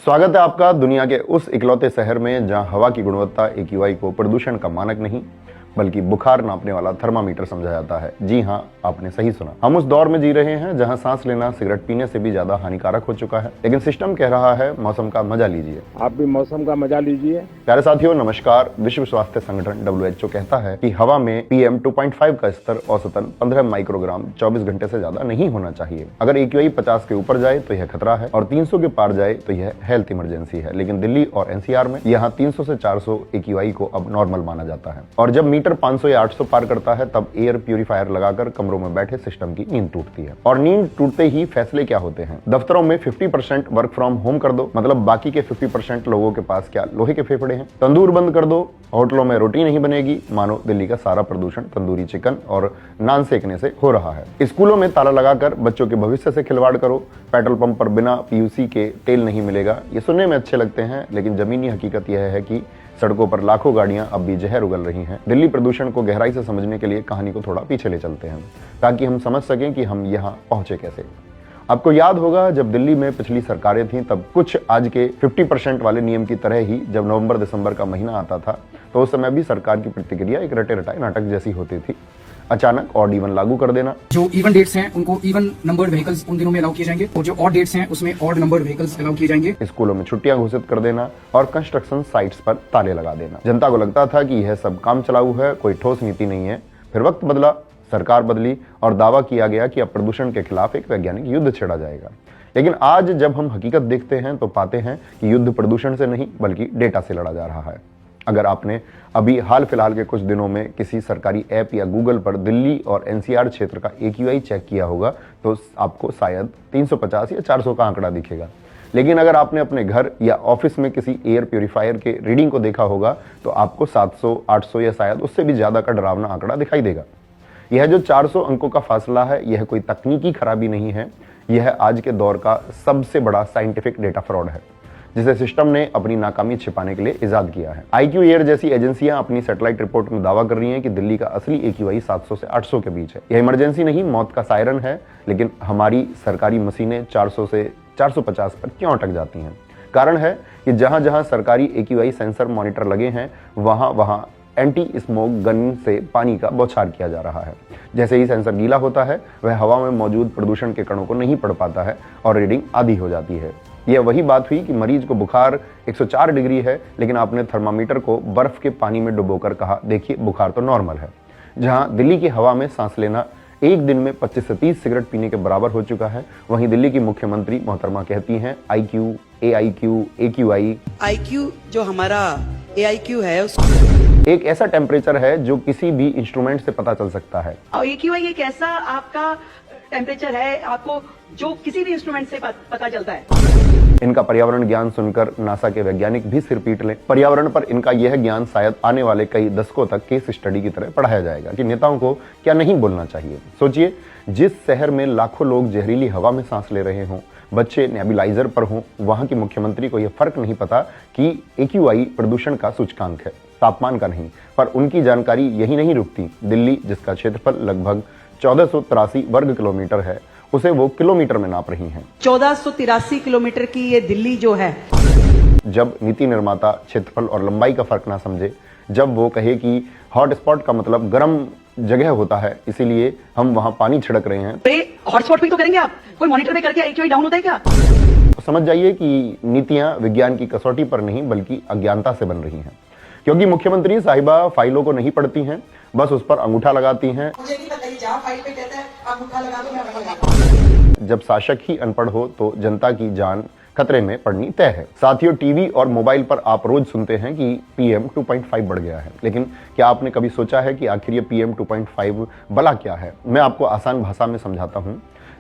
स्वागत है आपका दुनिया के उस इकलौते शहर में जहां हवा की गुणवत्ता AQI को प्रदूषण का मानक नहीं बल्कि बुखार नापने वाला थर्मामीटर समझा जाता है। जी हां, आपने सही सुना। हम उस दौर में जी रहे हैं जहां सांस लेना सिगरेट पीने से भी ज्यादा हानिकारक हो चुका है, लेकिन सिस्टम कह रहा है मौसम का मजा लीजिए। आप भी मौसम का मजा लीजिए। प्यारे साथियों, नमस्कार। विश्व स्वास्थ्य संगठन WHO कहता है कि हवा में PM 2.5 का स्तर औसतन 15 माइक्रोग्राम 24 घंटे से ज्यादा नहीं होना चाहिए। अगर AQI 50 के ऊपर जाए तो यह खतरा है और 300 के पार जाए तो यह हेल्थ इमरजेंसी है। लेकिन दिल्ली और NCR में यहाँ 300 से 400 AQI को अब नॉर्मल माना जाता है और जब मीटर 500 या 800 पार करता है तब एयर प्यूरिफायर लगाकर कमरों में बैठे सिस्टम की नींद टूटती है। और नींद टूटते ही फैसले क्या होते हैं? दफ्तरों में 50% वर्क फ्रॉम होम कर दो, मतलब बाकी के 50% लोगों के पास क्या लोहे के फेफड़े हैं? तंदूर बंद कर दो, होटलों में रोटी नहीं बनेगी। मानो दिल्ली का सारा प्रदूषण तंदूरी चिकन और नान सेकने से हो रहा है। स्कूलों में ताला लगाकर बच्चों के भविष्य से खिलवाड़ करो। पेट्रोल पंप पर बिना PUC के तेल नहीं मिलेगा। ये सुनने में अच्छे लगते हैं, लेकिन जमीनी हकीकत यह है कि सड़कों पर लाखों गाड़ियां अब भी जहर उगल रही हैं। दिल्ली प्रदूषण को गहराई से समझने के लिए कहानी को थोड़ा पीछे ले चलते हैं ताकि हम समझ सकें कि हम यहाँ पहुंचे कैसे। आपको याद होगा जब दिल्ली में पिछली सरकारें थीं तब कुछ आज के 50% वाले नियम की तरह ही जब नवंबर दिसंबर का महीना आता था तो उस समय भी सरकार की प्रतिक्रिया एक रटे रटाए नाटक जैसी होती थी। अचानक ऑड इवन लागू कर देना। जो इवन डेट्स हैं उनको इवन नंबर्ड व्हीकल्स उन दिनों में अलाउ किए जाएंगे और जो ऑड डेट्स हैं उसमें ऑड नंबर्ड व्हीकल्स अलाउ किए जाएंगे। स्कूलों में छुट्टियां घोषित कर देना और कंस्ट्रक्शन साइट्स पर ताले लगा देना। जनता को लगता था कि यह सब काम चलाऊ है, कोई ठोस नीति नहीं है। फिर वक्त बदला, सरकार बदली और दावा किया गया कि अब प्रदूषण के खिलाफ एक वैज्ञानिक युद्ध छेड़ा जाएगा। लेकिन आज जब हम हकीकत देखते हैं तो पाते हैं कि युद्ध प्रदूषण से नहीं बल्कि डेटा से लड़ा जा रहा है। अगर आपने अभी हाल फिलहाल के कुछ दिनों में किसी सरकारी ऐप या गूगल पर दिल्ली और NCR क्षेत्र का AQI चेक किया होगा तो आपको शायद 350 या 400 का आंकड़ा दिखेगा। लेकिन अगर आपने अपने घर या ऑफिस में किसी एयर प्यूरिफायर के रीडिंग को देखा होगा तो आपको 700, 800 या शायद उससे भी ज्यादा का डरावना आंकड़ा दिखाई देगा। यह जो 400 अंकों का फासला है यह कोई तकनीकी खराबी नहीं है, यह आज के दौर का सबसे बड़ा साइंटिफिक डेटा फ्रॉड है जिसे सिस्टम ने अपनी नाकामी छिपाने के लिए इजाद किया है। IQ एयर जैसी एजेंसियां अपनी सैटेलाइट रिपोर्ट में दावा कर रही हैं कि दिल्ली का असली AQI 700 से 800 के बीच है। यह इमरजेंसी नहीं, मौत का सायरन है। लेकिन हमारी सरकारी मशीनें 400 से 450 पर क्यों अटक जाती हैं? कारण है कि जहां जहां सरकारी AQI सेंसर मॉनिटर लगे हैं वहां वहां एंटी स्मोक गन से पानी का बौछार किया जा रहा है। जैसे ही सेंसर गीला होता है वह हवा में मौजूद प्रदूषण के कणों को नहीं पढ़ पाता है और रीडिंग आधी हो जाती है। यह वही बात हुई कि मरीज को बुखार 104 डिग्री है लेकिन आपने थर्मामीटर को बर्फ के पानी में डुबोकर कहा देखिए बुखार तो नॉर्मल है। जहां दिल्ली की हवा में सांस लेना एक दिन में 25 से 30 सिगरेट पीने के बराबर हो चुका है, वहीं दिल्ली की मुख्यमंत्री मोहतरमा कहती हैं IQ, AIQ, AQI। IQ जो हमारा AIQ है एक ऐसा टेम्परेचर है जो किसी भी इंस्ट्रूमेंट से पता चल सकता है। और AQI एक ऐसा आपका टेम्परेचर है आपको जो किसी भी इंस्ट्रूमेंट से पता चलता है। इनका पर्यावरण ज्ञान सुनकर नासा के वैज्ञानिक भी सिर पीट लें। पर्यावरण पर इनका यह ज्ञान शायद आने वाले कई दशकों तक केस स्टडी की तरह पढ़ाया जाएगा कि नेताओं को क्या नहीं बोलना चाहिए। सोचिए, जिस शहर में लाखों लोग जहरीली हवा में सांस ले रहे हों, बच्चे नेबुलाइजर पर हों, वहां की मुख्यमंत्री को यह फर्क नहीं पता कि AQI प्रदूषण का सूचकांक है, तापमान का नहीं। पर उनकी जानकारी यही नहीं रुकती। दिल्ली, जिसका क्षेत्रफल लगभग 1483 वर्ग किलोमीटर है, उसे वो किलोमीटर में नाप रही हैं। 1483 किलोमीटर की ये दिल्ली जो है। जब नीति निर्माता क्षेत्रफल और लंबाई का फर्क ना समझे, जब वो कहे कि हॉटस्पॉट का मतलब गर्म जगह होता है इसीलिए हम वहां पानी छिड़क रहे हैं, हॉटस्पॉट भी तो करेंगे आप, कोई मॉनिटर में करके AQI डाउन होता है क्या? तो समझ जाइए कि नीतियां विज्ञान की कसौटी पर नहीं बल्कि अज्ञानता से बन रही हैं। क्योंकि मुख्यमंत्री साहिबा फाइलों को नहीं पढ़ती हैं, बस उस पर अंगूठा लगाती हैं। मुझे नहीं पता, जहाँ फाइल पे कहता है अंगूठा लगा दो, मैं लगा दूं। जब शासक ही अनपढ़ हो तो जनता की जान खतरे में पड़नी तय है। साथियों, टीवी और मोबाइल पर आप रोज सुनते हैं कि PM 2.5 बढ़ गया है, लेकिन क्या आपने कभी सोचा है कि आखिर ये PM 2.5 भला क्या है? मैं आपको आसान भाषा में समझाता हूं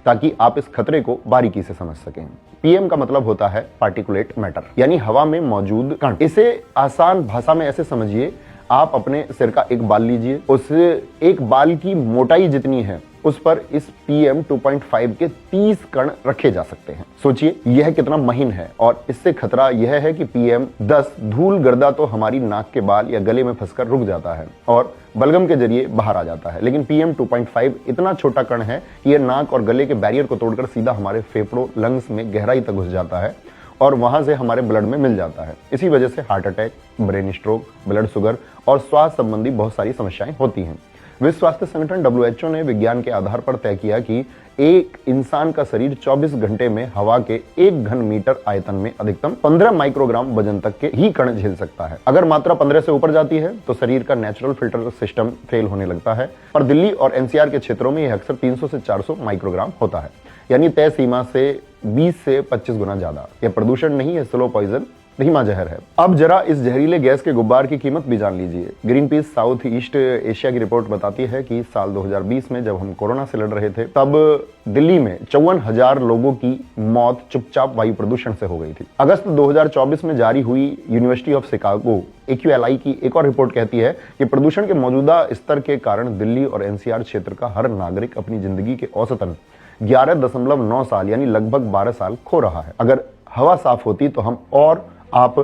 ताकि आप इस खतरे को बारीकी से समझ सकें। PM का मतलब होता है पार्टिकुलेट मैटर, यानी हवा में मौजूद कण। इसे आसान भाषा में ऐसे समझिए, आप अपने सिर का एक बाल लीजिए, उस एक बाल की मोटाई जितनी है उस पर इस PM 2.5 के 30 कण रखे जा सकते हैं। सोचिए यह कितना महीन है। और इससे खतरा यह है कि PM 10 धूल गर्दा तो हमारी नाक के बाल या गले में फंसकर रुक जाता है और बलगम के जरिए बाहर आ जाता है, लेकिन PM 2.5 इतना छोटा कण है कि यह नाक और गले के बैरियर को तोड़कर सीधा हमारे फेफड़ों, लंग्स में गहराई तक घुस जाता है और वहां से हमारे ब्लड में मिल जाता है। इसी वजह से heart attack, brain stroke, blood sugar और श्वास संबंधी बहुत सारी समस्याएं होती हैं। विश्व स्वास्थ्य संगठन WHO ने विज्ञान के आधार पर तय किया कि एक इंसान का शरीर 24 घंटे में हवा के 1 घन मीटर आयतन में अधिकतम 15 माइक्रोग्राम वजन तक के ही कण झेल सकता है। अगर मात्रा 15 से ऊपर जाती है तो शरीर का नेचुरल फिल्टर सिस्टम फेल होने लगता है। पर दिल्ली और NCR के क्षेत्रों में यह अक्सर 300 से 400 माइक्रोग्राम होता है, यानी तय सीमा से 20 से 25 गुना ज्यादा। यह प्रदूषण नहीं है, स्लो पॉइजन, धीमा जहर है। अब जरा इस जहरीले गैस के गुब्बार की कीमत भी जान लीजिए। Green peas south east Asia की रिपोर्ट बताती है कि साल 2020 में जब हम कोरोना से लड़ रहे थे, तब दिल्ली में 54,000 लोगों की मौत चुपचाप वायु प्रदूषण से हो गई थी। अगस्त 2024 में जारी हुई यूनिवर्सिटी ऑफ शिकागो AQLI की एक और रिपोर्ट कहती है कि प्रदूषण के मौजूदा स्तर के कारण दिल्ली और NCR क्षेत्र का हर नागरिक अपनी जिंदगी के औसतन 11.9 साल यानी लगभग 12 साल खो रहा है। अगर हवा साफ होती तो हम और आप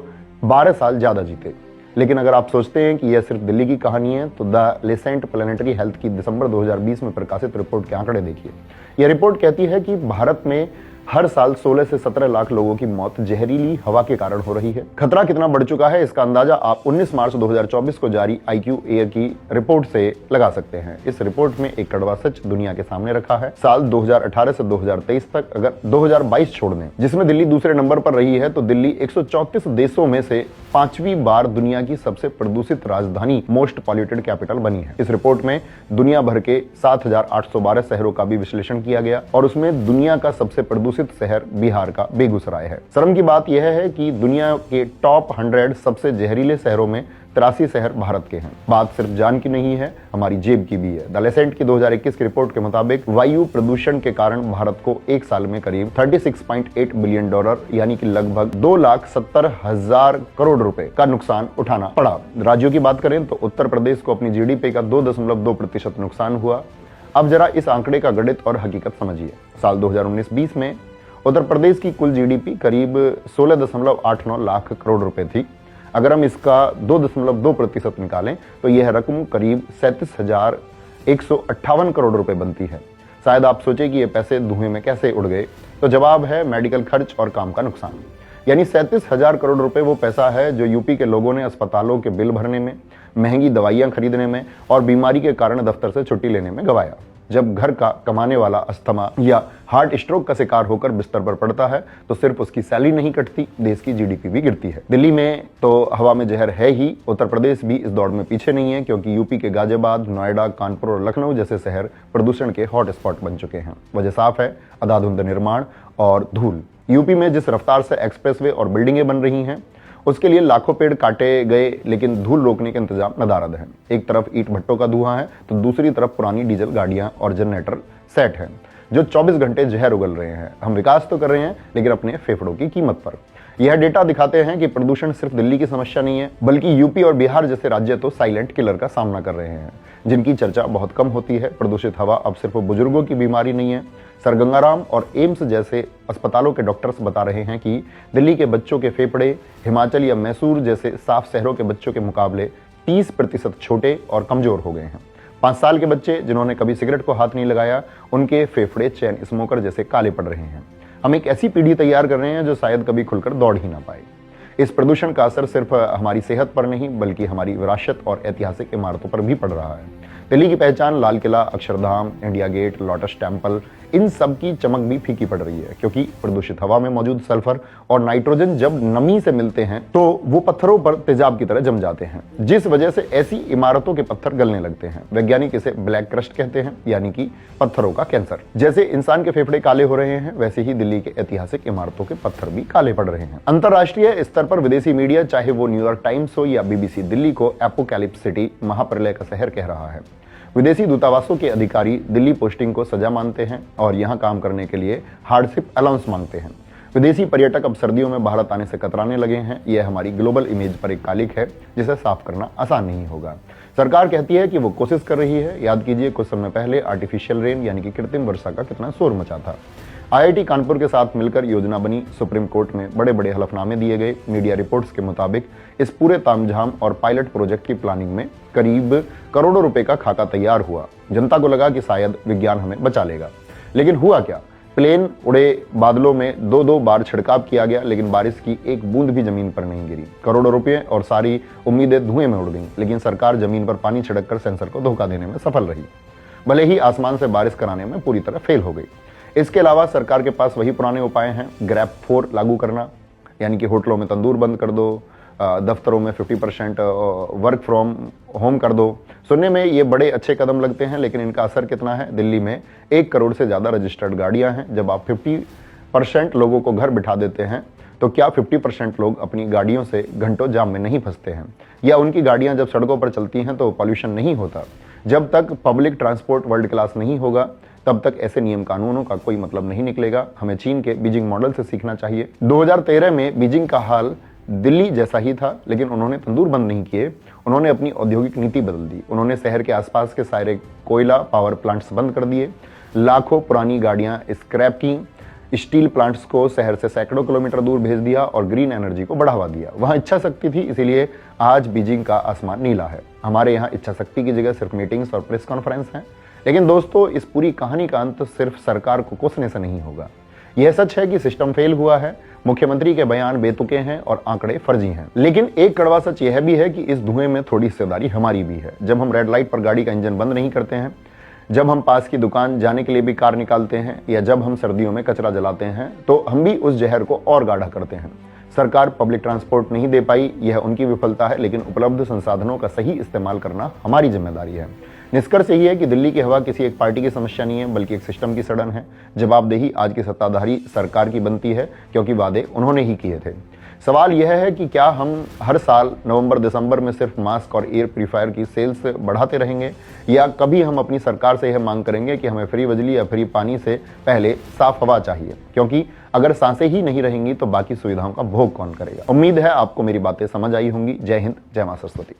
12 साल ज्यादा जीते। लेकिन अगर आप सोचते हैं कि यह सिर्फ दिल्ली की कहानी है, तो द लेसेंट प्लेनेटरी हेल्थ की दिसंबर 2020 में प्रकाशित रिपोर्ट के आंकड़े देखिए। यह रिपोर्ट कहती है कि भारत में हर साल 16 से 17 लाख लोगों की मौत जहरीली हवा के कारण हो रही है। खतरा कितना बढ़ चुका है, इसका अंदाजा आप 19 मार्च 2024 को जारी IQ एयर की रिपोर्ट से लगा सकते हैं। इस रिपोर्ट में एक कड़वा सच दुनिया के सामने रखा है। साल 2018 से 2023 तक अगर 2022 छोड़ दें, जिसमें दिल्ली दूसरे नंबर पर रही है, तो दिल्ली 134 देशों में से 5वीं बार दुनिया की सबसे प्रदूषित राजधानी, मोस्ट पॉल्यूटेड कैपिटल बनी है। इस रिपोर्ट में दुनिया भर के 7,812 शहरों का भी विश्लेषण किया गया और उसमें दुनिया का सबसे प्रदूषित शहर बिहार का बेगूसराय है। शर्म की बात यह है कि दुनिया के टॉप 100 सबसे जहरीले शहरों में 83 शहर भारत के हैं। बात सिर्फ जान की नहीं है, हमारी जेब की भी है। द लेसेंट की 2021 की रिपोर्ट के मुताबिक वायु प्रदूषण के कारण भारत को एक साल में करीब $36.8 बिलियन यानी कि लगभग 2,70,000 करोड़ रुपए का नुकसान उठाना पड़ा। राज्यों की बात करें तो उत्तर प्रदेश को अपनी GDP का 2.2% नुकसान हुआ। अब जरा इस आंकड़े का गणित और हकीकत समझिए। साल 2019-20 में उत्तर प्रदेश की कुल GDP करीब 16.89 लाख करोड़ रुपए थी। अगर हम इसका 2.2% निकालें तो यह रकम करीब 37,158 करोड़ रुपए बनती है। शायद आप सोचें कि ये पैसे धुएं में कैसे उड़ गए, तो जवाब है मेडिकल खर्च और काम का नुकसान। यानी 37,000 करोड़ रुपए वो पैसा है जो यूपी के लोगों ने अस्पतालों के बिल भरने में, महंगी दवाइयां खरीदने में और बीमारी के कारण दफ्तर से छुट्टी लेने में गवाया। जब घर का कमाने वाला अस्थमा या हार्ट स्ट्रोक का शिकार होकर बिस्तर पर पड़ता है तो सिर्फ उसकी सैलरी नहीं कटती, देश की GDP भी गिरती है। दिल्ली में तो हवा में जहर है ही, उत्तर प्रदेश भी इस दौड़ में पीछे नहीं है, क्योंकि यूपी के गाजियाबाद, नोएडा, कानपुर और लखनऊ जैसे शहर प्रदूषण के हॉट स्पॉट बन चुके हैं। वजह साफ है, अंधाधुंध निर्माण और धूल। यूपी में जिस रफ्तार से एक्सप्रेसवे और बिल्डिंगें बन रही हैं, उसके लिए लाखों पेड़ काटे गए, लेकिन धूल रोकने के इंतजाम नदारद है। एक तरफ ईंट भट्टों का धुआं है तो दूसरी तरफ पुरानी डीजल गाड़ियां और जनरेटर सेट है जो 24 घंटे जहर उगल रहे हैं। हम विकास तो कर रहे हैं, लेकिन अपने फेफड़ों की कीमत पर। यह डेटा दिखाते हैं कि प्रदूषण सिर्फ दिल्ली की समस्या नहीं है, बल्कि यूपी और बिहार जैसे राज्य तो साइलेंट किलर का सामना कर रहे हैं, जिनकी चर्चा बहुत कम होती है। प्रदूषित हवा अब सिर्फ बुजुर्गों की बीमारी नहीं है। सर गंगाराम और एम्स जैसे अस्पतालों के डॉक्टर्स बता रहे हैं कि दिल्ली के बच्चों के फेफड़े हिमाचल या मैसूर जैसे साफ शहरों के बच्चों के मुकाबले 30% छोटे और कमजोर हो गए हैं। 5 साल के बच्चे जिन्होंने कभी सिगरेट को हाथ नहीं लगाया, उनके फेफड़े चैन स्मोकर जैसे काले पड़ रहे हैं। हम एक ऐसी पीढ़ी तैयार कर रहे हैं जो शायद कभी खुलकर दौड़ ही ना पाए। इस प्रदूषण का असर सिर्फ हमारी सेहत पर नहीं, बल्कि हमारी विरासत और ऐतिहासिक इमारतों पर भी पड़ रहा है। दिल्ली की पहचान Lal Qila, Akshardham, India gate, lotus temple, इन सब की चमक भी फीकी पड़ रही है, क्योंकि प्रदूषित हवा में मौजूद सल्फर और नाइट्रोजन जब नमी से मिलते हैं तो वो पत्थरों पर तेजाब की तरह जम जाते हैं, जिस वजह से ऐसी इमारतों के पत्थर गलने लगते हैं। वैज्ञानिक इसे ब्लैक क्रस्ट कहते हैं, यानी कि पत्थरों का कैंसर। जैसे इंसान के फेफड़े काले हो रहे हैं, वैसे ही दिल्ली के ऐतिहासिक इमारतों के पत्थर भी काले पड़ रहे हैं। अंतर्राष्ट्रीय स्तर पर विदेशी मीडिया, चाहे वो न्यूयॉर्क टाइम्स हो या BBC, दिल्ली को एपोकैलिप्स सिटी, महाप्रलय का शहर कह रहा है। विदेशी दूतावासों के अधिकारी दिल्ली पोस्टिंग को सजा मानते हैं और यहां काम करने के लिए हार्डशिप अलाउंस मांगते हैं। विदेशी पर्यटक अब सर्दियों में भारत आने से कतराने लगे हैं। यह हमारी ग्लोबल इमेज पर एक कालिक है जिसे साफ करना आसान नहीं होगा। सरकार कहती है कि वो कोशिश कर रही है। याद कीजिए कुछ समय पहले आर्टिफिशियल रेन यानी कि कृत्रिम वर्षा का कितना शोर मचा था। IIT कानपुर के साथ मिलकर योजना बनी, सुप्रीम कोर्ट में बड़े बड़े हलफनामे दिए गए। मीडिया रिपोर्ट्स के मुताबिक इस पूरे तामझाम और पायलट प्रोजेक्ट की प्लानिंग में करीब करोड़ों रुपए का खाका तैयार हुआ। जनता को लगा कि शायद विज्ञान हमें बचा लेगा, लेकिन हुआ क्या? प्लेन उड़े, बादलों में 2-2 बार छिड़काव किया गया, लेकिन बारिश की एक बूंद भी जमीन पर नहीं गिरी। करोड़ों रुपए और सारी उम्मीदें धुएं में उड़ गईं, लेकिन सरकार जमीन पर पानी छिड़ककर सेंसर को धोखा देने में सफल रही, भले ही आसमान से बारिश कराने में पूरी तरह फेल हो गई। इसके अलावा सरकार के पास वही पुराने उपाय हैं, ग्रैब 4 लागू करना, यानी कि होटलों में तंदूर बंद कर दो, दफ्तरों में 50% वर्क फ्रॉम होम कर दो। सुनने में ये बड़े अच्छे कदम लगते हैं, लेकिन इनका असर कितना है? दिल्ली में 1 करोड़ से ज़्यादा रजिस्टर्ड गाड़ियां हैं। जब आप 50% लोगों को घर बिठा देते हैं, तो क्या 50% लोग अपनी गाड़ियों से घंटों जाम में नहीं फंसते हैं? या उनकी गाड़ियां जब सड़कों पर चलती हैं तो पॉल्यूशन नहीं होता? जब तक पब्लिक ट्रांसपोर्ट वर्ल्ड क्लास नहीं होगा, तब तक ऐसे नियम कानूनों का कोई मतलब नहीं निकलेगा। हमें चीन के बीजिंग मॉडल से सीखना चाहिए। 2013 में बीजिंग का हाल दिल्ली जैसा ही था, लेकिन उन्होंने तंदूर बंद नहीं किए, उन्होंने अपनी औद्योगिक नीति बदल दी। उन्होंने शहर के आसपास के सारे कोयला पावर प्लांट्स बंद कर दिए, लाखों पुरानी गाड़ियां स्क्रैप की, स्टील प्लांट्स को शहर से सैकड़ों किलोमीटर दूर भेज दिया और ग्रीन एनर्जी को बढ़ावा दिया। वहां इच्छा शक्ति थी, इसीलिए आज बीजिंग का आसमान नीला है। हमारे यहाँ इच्छा शक्ति की जगह सिर्फ मीटिंग्स और प्रेस कॉन्फ्रेंस हैं। लेकिन दोस्तों, इस पूरी कहानी का अंत सिर्फ सरकार को कोसने से नहीं होगा। यह सच है कि सिस्टम फेल हुआ है, मुख्यमंत्री के बयान बेतुके हैं और आंकड़े फर्जी हैं। लेकिन एक कड़वा सच यह भी है कि इस धुएं में थोड़ी हिस्सेदारी हमारी भी है। जब हम रेड लाइट पर गाड़ी का इंजन बंद नहीं करते हैं, जब हम पास की दुकान जाने के लिए भी कार निकालते हैं, या जब हम सर्दियों में कचरा जलाते हैं, तो हम भी उस जहर को और गाढ़ा करते हैं। सरकार पब्लिक ट्रांसपोर्ट नहीं दे पाई, यह उनकी विफलता है, लेकिन उपलब्ध संसाधनों का सही इस्तेमाल करना हमारी जिम्मेदारी है। निष्कर्ष यही है कि दिल्ली की हवा किसी एक पार्टी की समस्या नहीं है, बल्कि एक सिस्टम की सड़न है। जवाबदेही आज की सत्ताधारी सरकार की बनती है, क्योंकि वादे उन्होंने ही किए थे। सवाल यह है कि क्या हम हर साल नवंबर दिसंबर में सिर्फ मास्क और एयर प्यूरिफायर की सेल्स बढ़ाते रहेंगे, या कभी हम अपनी सरकार से यह मांग करेंगे कि हमें फ्री बिजली या फ्री पानी से पहले साफ हवा चाहिए? क्योंकि अगर सांसें ही नहीं रहेंगी तो बाकी सुविधाओं का भोग कौन करेगा? उम्मीद है आपको मेरी बातें समझ आई होंगी। जय हिंद, जय मां सरस्वती।